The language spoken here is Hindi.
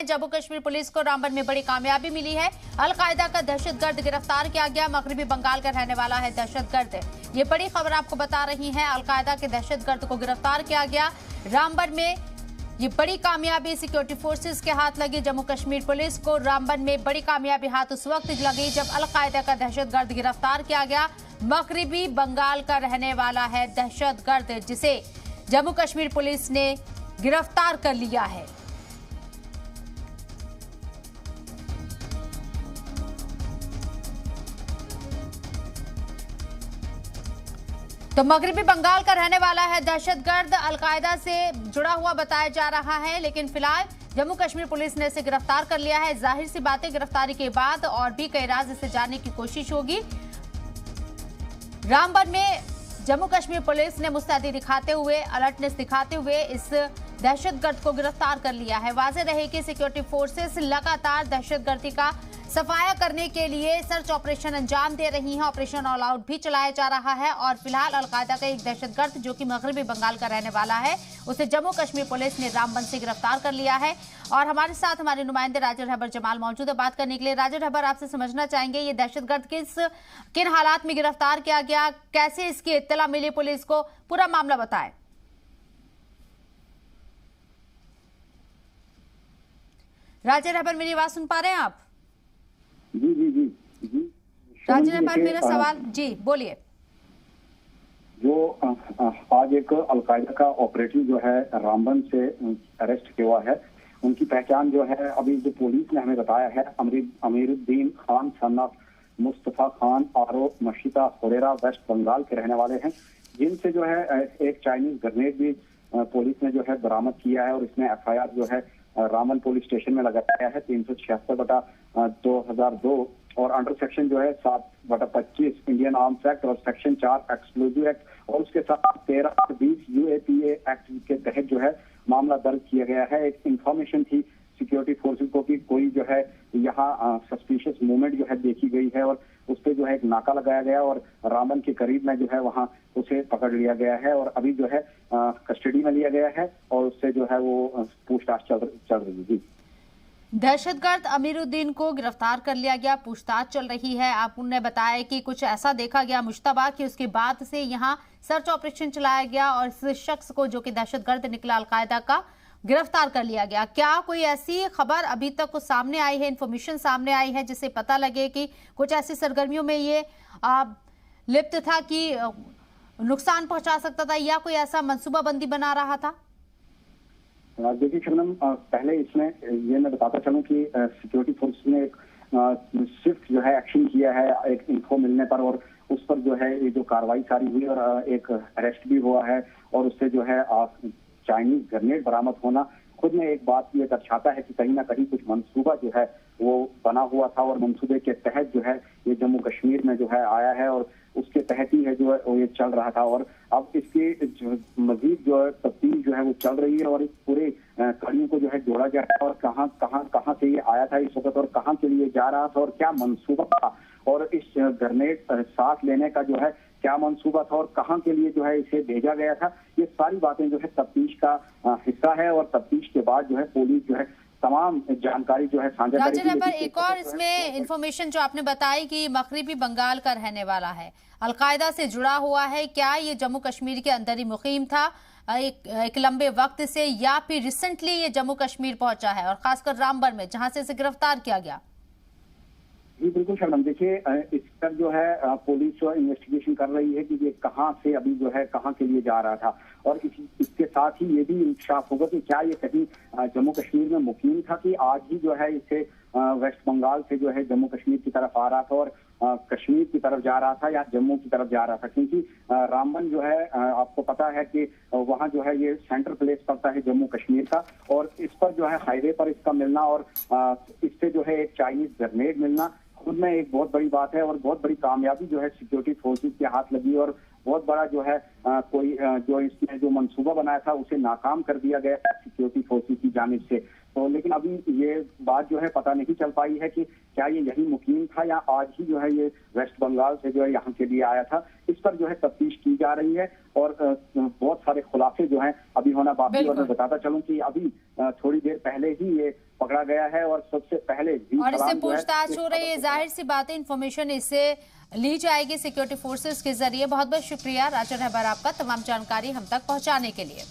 जम्मू कश्मीर पुलिस को रामबन में बड़ी कामयाबी मिली है। अलकायदा का दहशतगर्द गिरफ्तार किया गया। मगरबी बंगाल का रहने वाला है दहशतगर्द। ये बड़ी खबर आपको बता रही है। अलकायदा के दहशतगर्द को गिरफ्तार किया गया रामबन में। ये बड़ी कामयाबी सिक्योरिटी फोर्सेस के हाथ लगी। जम्मू कश्मीर पुलिस को रामबन में बड़ी कामयाबी हाथ उस वक्त लगी जब अलकायदा का दहशतगर्द गिरफ्तार किया गया। मगरबी बंगाल का रहने वाला है दहशतगर्द, जिसे जम्मू कश्मीर पुलिस ने गिरफ्तार कर लिया है। तो मगरबी बंगाल का रहने वाला है दहशतगर्द, अलकायदा से जुड़ा हुआ बताया जा रहा है, लेकिन फिलहाल जम्मू कश्मीर पुलिस ने इसे गिरफ्तार कर लिया है। जाहिर सी बात है, गिरफ्तारी के बाद और भी कई राज इसे जानने की कोशिश होगी। रामबन में जम्मू कश्मीर पुलिस ने मुस्तैदी दिखाते हुए, अलर्टनेस दिखाते हुए इस दहशतगर्द को गिरफ्तार कर लिया है। वाज़ेह रहे कि सिक्योरिटी फोर्सेस लगातार दहशतगर्दी का सफाया करने के लिए सर्च ऑपरेशन अंजाम दे रही हैं। ऑपरेशन ऑल आउट भी चलाया जा रहा है और फिलहाल अलकायदा का एक दहशतगर्द जो कि मगरबी बंगाल का रहने वाला है, उसे जम्मू कश्मीर पुलिस ने रामबन से गिरफ्तार कर लिया है। और हमारे साथ हमारे नुमाइंदे राजा रहबर जमाल मौजूद है बात करने के लिए। राजा रहबर, आपसे समझना चाहेंगे ये दहशतगर्द किन हालात में गिरफ्तार किया गया, कैसे इसकी इत्तला मिली पुलिस को, पूरा मामला बताएं। राजा रहबर, मेरी आवाज सुन पा रहे हैं आप? जी जी जी जी राजा रहबर, मेरा सवाल जी बोलिए। जो आज एक अलकायदा का ऑपरेटिव जो है रामबन से अरेस्ट किया हुआ है, उनकी पहचान जो है अभी जो पुलिस ने हमें बताया है, अमीरुद्दीन खान सन ऑफ मुस्तफा खान आरो मशीता हुरेरा वेस्ट बंगाल के रहने वाले हैं, जिनसे जो है एक चाइनीज ग्रेनेड भी पुलिस ने जो है बरामद किया है। और इसमें FIR जो है रामबन पुलिस स्टेशन में लगाया है 376/2002 और अंडर सेक्शन जो है 7/25 इंडियन आर्म्स एक्ट और सेक्शन 4 एक्सप्लोजिव एक्ट और उसके साथ 13/20 UAPA एक्ट के तहत जो है मामला दर्ज किया गया है। एक इंफॉर्मेशन थी सिक्योरिटी फोर्सेस को कि कोई जो है यहाँ सस्पिशियस मूवमेंट जो है देखी गई है और उस पर जो है एक नाका लगाया गया और रामबन के करीब में जो है वहाँ उसे पकड़ लिया गया है और अभी जो है कस्टडी में लिया गया है और उससे जो है वो पूछताछ चल रही है। दहशतगर्द अमीरुद्दीन को गिरफ्तार कर लिया गया, पूछताछ चल रही है। आपने बताया कि कुछ ऐसा देखा गया मुश्तबा कि उसके बाद से यहाँ सर्च ऑपरेशन चलाया गया और इस शख्स को, जो कि दहशतगर्द निकला अलकायदा का, गिरफ्तार कर लिया गया। क्या कोई ऐसी खबर अभी तक कुछ सामने आई है, इंफॉर्मेशन सामने आई है जिससे पता लगे कि कुछ ऐसी सरगर्मियों में ये लिप्त था कि नुकसान पहुंचा सकता था या कोई ऐसा मंसूबाबंदी बना रहा था? देखिए शबनम, पहले इसमें ये मैं बताता चलूं कि सिक्योरिटी फोर्स ने एक स्विफ्ट जो है एक्शन किया है एक इन्फो मिलने पर और उस पर जो है ये जो कार्रवाई सारी हुई और एक अरेस्ट भी हुआ है और उससे जो है चाइनीज ग्रेनेड बरामद होना खुद में एक बात ये दर्शाता है कि कहीं ना कहीं कुछ मंसूबा जो है वो बना हुआ था और मंसूबे के तहत जो है ये जम्मू कश्मीर में जो है आया है और उसके तहत ही है जो है ये चल रहा था। और अब इसकी मजीद जो है तफ्तीश जो है वो चल रही है और इस पूरे कड़ियों को जो है जोड़ा जा रहा है और कहाँ से ये आया था इस वक्त और कहाँ के लिए जा रहा था और क्या मंसूबा था और इस ग्रेनेड साथ लेने का जो है क्या मंसूबा था और कहां के लिए जो है इसे भेजा गया था, ये सारी बातें जो है तफ्तीश का हिस्सा है और तफ्तीश के बाद जो है पुलिस जो है तमाम जानकारी जो है साझा करेगी। राजा रहबर, एक और इसमें इंफॉर्मेशन जो आपने बताई कि मगरबी बंगाल का रहने वाला है, अलकायदा से जुड़ा हुआ है, क्या ये जम्मू कश्मीर के अंदर ही मुकीम था एक लंबे वक्त से या फिर रिसेंटली ये जम्मू कश्मीर पहुंचा है और खासकर रामबन में जहां से इसे गिरफ्तार किया गया? जी बिल्कुल शबनम, देखिए इस पर जो है पुलिस जो इन्वेस्टिगेशन कर रही है कि ये कहाँ से अभी जो है कहाँ के लिए जा रहा था और इसके साथ ही ये भी इंकशाफ होगा कि क्या ये कहीं जम्मू कश्मीर में मुकीम था कि आज ही जो है इसे वेस्ट बंगाल से जो है जम्मू कश्मीर की तरफ आ रहा था और कश्मीर की तरफ जा रहा था या जम्मू की तरफ जा रहा था, क्योंकि रामबन जो है आपको पता है कि वहाँ जो है ये सेंटर प्लेस पड़ता है जम्मू कश्मीर का और इस पर जो है हाईवे पर इसका मिलना और इससे जो है एक चाइनीज ग्रेनेड मिलना खुद में एक बहुत बड़ी बात है और बहुत बड़ी कामयाबी जो है सिक्योरिटी फोर्सेस के हाथ लगी और बहुत बड़ा जो है कोई जो इसने जो मंसूबा बनाया था उसे नाकाम कर दिया गया सिक्योरिटी फोर्सेस की जानिब से। तो लेकिन अभी ये बात जो है पता नहीं चल पाई है कि क्या ये यही मुकीम था या आज ही जो है ये वेस्ट बंगाल से जो है यहाँ के लिए आया था। इस पर जो है तफ्तीश की जा रही है और बहुत सारे खुलासे जो हैं अभी होना बाकी। और मैं बताता चलूं कि अभी थोड़ी देर पहले ही ये पकड़ा गया है और सबसे पहले और इससे पूछताछ हो रही है। जाहिर सी बात है, इंफॉर्मेशन इससे ली जाएगी सिक्योरिटी फोर्सेस के जरिए। बहुत बहुत शुक्रिया राजा रहबर आपका तमाम जानकारी हम तक पहुंचाने के लिए।